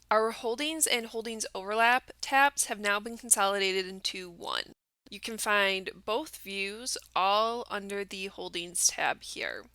Our holdings and holdings overlap tabs have now been consolidated into one. You can find both views all under the holdings tab here.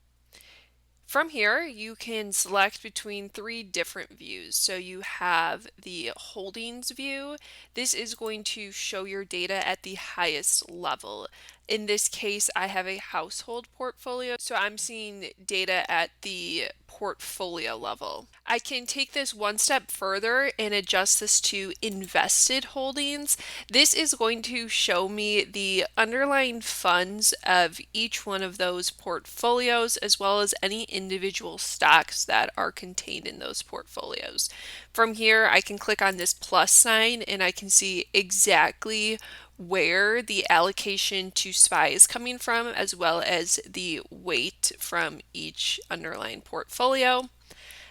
From here, you can select between three different views. So you have the holdings view. This is going to show your data at the highest level. In this case, I have a household portfolio, so I'm seeing data at the portfolio level. I can take this one step further and adjust this to invested holdings. This is going to show me the underlying funds of each one of those portfolios, as well as any individual stocks that are contained in those portfolios. From here, I can click on this plus sign and I can see exactly where the allocation to SPY is coming from, as well as the weight from each underlying portfolio.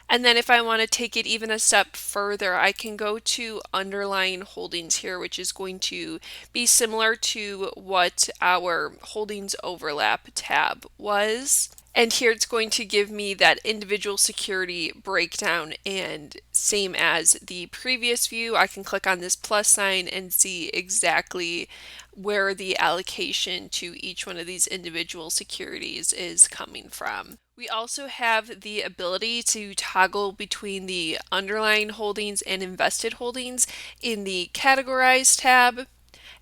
And then if I want to take it even a step further, I can go to underlying holdings here, which is going to be similar to what our holdings overlap tab was. And here it's going to give me that individual security breakdown, and same as the previous view, I can click on this plus sign and see exactly where the allocation to each one of these individual securities is coming from. We also have the ability to toggle between the underlying holdings and invested holdings in the categorize tab,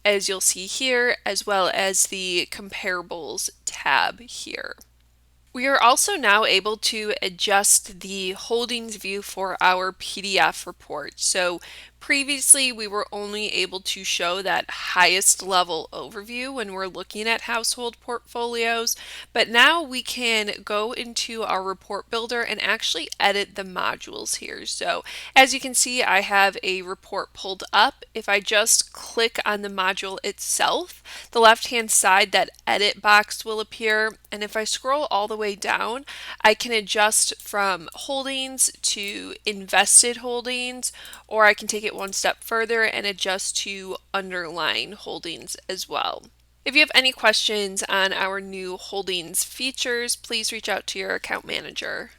as you'll see here, as well as the comparables tab here. We are also now able to adjust the holdings view for our PDF report. So previously we were only able to show that highest level overview when we're looking at household portfolios, but now we can go into our report builder and actually edit the modules here. So as you can see, I have a report pulled up. If I just click on the module itself, the left-hand side, that edit box will appear, and if I scroll all the way down, I can adjust from holdings to invested holdings, or I can take it one step further and adjust to underlying holdings as well. If you have any questions on our new holdings features, please reach out to your account manager.